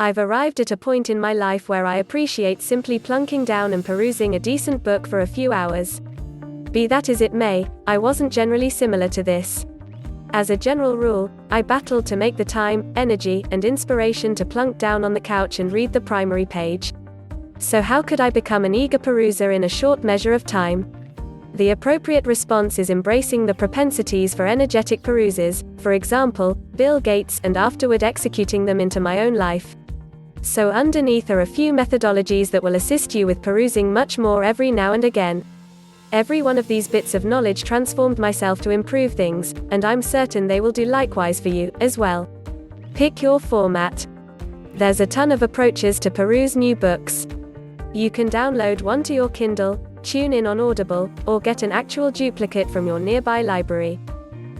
I've arrived at a point in my life where I appreciate simply plunking down and perusing a decent book for a few hours. Be that as it may, I wasn't generally similar to this. As a general rule, I battled to make the time, energy, and inspiration to plunk down on the couch and read the primary page. So how could I become an eager peruser in a short measure of time? The appropriate response is embracing the propensities for energetic perusers, for example, Bill Gates, and afterward executing them into my own life. So underneath are a few methodologies that will assist you with perusing much more every now and again. Every one of these bits of knowledge transformed myself to improve things, and I'm certain they will do likewise for you, as well. Pick your format. There's a ton of approaches to peruse new books. You can download one to your Kindle, tune in on Audible, or get an actual duplicate from your nearby library.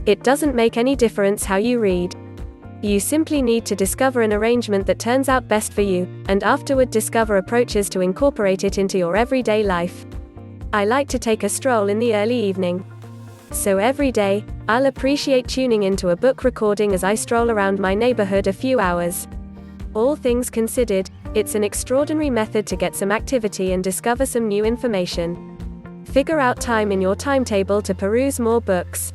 It doesn't make any difference how you read. You simply need to discover an arrangement that turns out best for you, and afterward discover approaches to incorporate it into your everyday life. I like to take a stroll in the early evening. So every day, I'll appreciate tuning into a book recording as I stroll around my neighborhood a few hours. All things considered, it's an extraordinary method to get some activity and discover some new information. Figure out time in your timetable to peruse more books.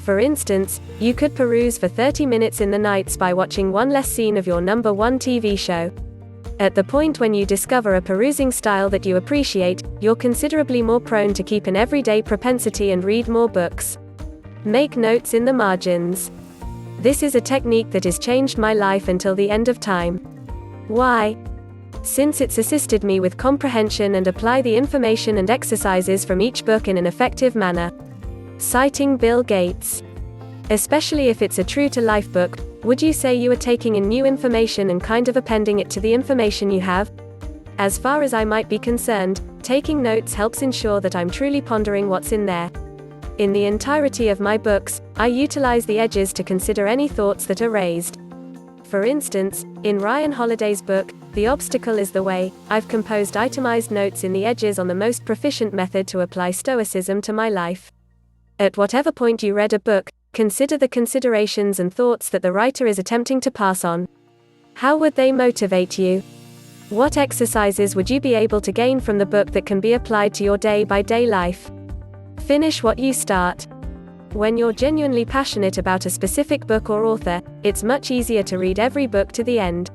For instance, you could peruse for 30 minutes in the nights by watching one less scene of your number one TV show. At the point when you discover a perusing style that you appreciate, you're considerably more prone to keep an everyday propensity and read more books. Make notes in the margins. This is a technique that has changed my life until the end of time. Why? Since it's assisted me with comprehension and apply the information and exercises from each book in an effective manner. Citing Bill Gates. Especially if it's a true-to-life book, would you say you are taking in new information and kind of appending it to the information you have? As far as I might be concerned, taking notes helps ensure that I'm truly pondering what's in there. In the entirety of my books, I utilize the edges to consider any thoughts that are raised. For instance, in Ryan Holiday's book, The Obstacle is the Way, I've composed itemized notes in the edges on the most proficient method to apply stoicism to my life. At whatever point you read a book, consider the considerations and thoughts that the writer is attempting to pass on. How would they motivate you? What exercises would you be able to gain from the book that can be applied to your day-by-day life? Finish what you start. When you're genuinely passionate about a specific book or author, it's much easier to read every book to the end.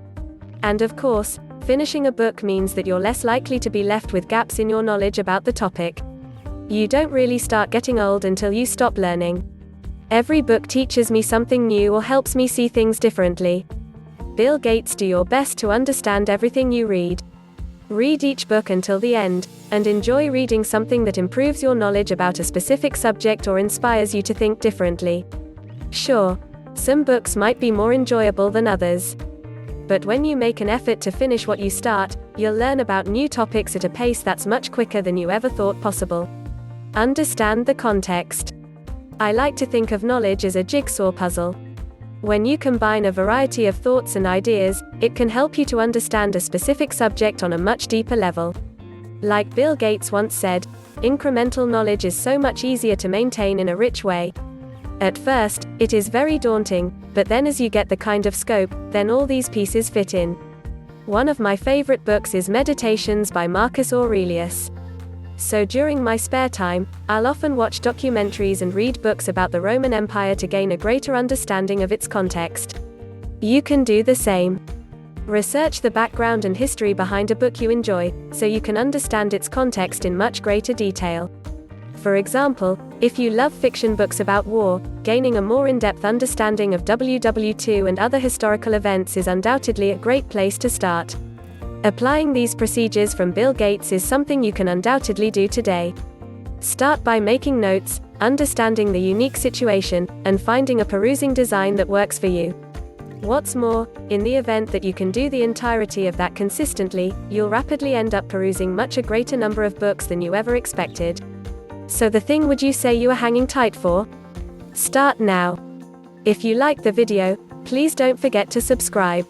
And of course, finishing a book means that you're less likely to be left with gaps in your knowledge about the topic. You don't really start getting old until you stop learning. Every book teaches me something new or helps me see things differently. Bill Gates, do your best to understand everything you read. Read each book until the end, and enjoy reading something that improves your knowledge about a specific subject or inspires you to think differently. Sure, some books might be more enjoyable than others. But when you make an effort to finish what you start, you'll learn about new topics at a pace that's much quicker than you ever thought possible. Understand the context. I like to think of knowledge as a jigsaw puzzle. When you combine a variety of thoughts and ideas, it can help you to understand a specific subject on a much deeper level. Like Bill Gates once said, incremental knowledge is so much easier to maintain in a rich way. At first, it is very daunting, but then as you get the kind of scope, then all these pieces fit in. One of my favorite books is Meditations by Marcus Aurelius. So during my spare time, I'll often watch documentaries and read books about the Roman Empire to gain a greater understanding of its context. You can do the same. Research the background and history behind a book you enjoy, so you can understand its context in much greater detail. For example, if you love fiction books about war, gaining a more in-depth understanding of WW2 and other historical events is undoubtedly a great place to start. Applying these procedures from Bill Gates is something you can undoubtedly do today. Start by making notes, understanding the unique situation, and finding a perusing design that works for you. What's more, in the event that you can do the entirety of that consistently, you'll rapidly end up perusing much a greater number of books than you ever expected. So the thing would you say you are hanging tight for? Start now. If you liked the video, please don't forget to subscribe.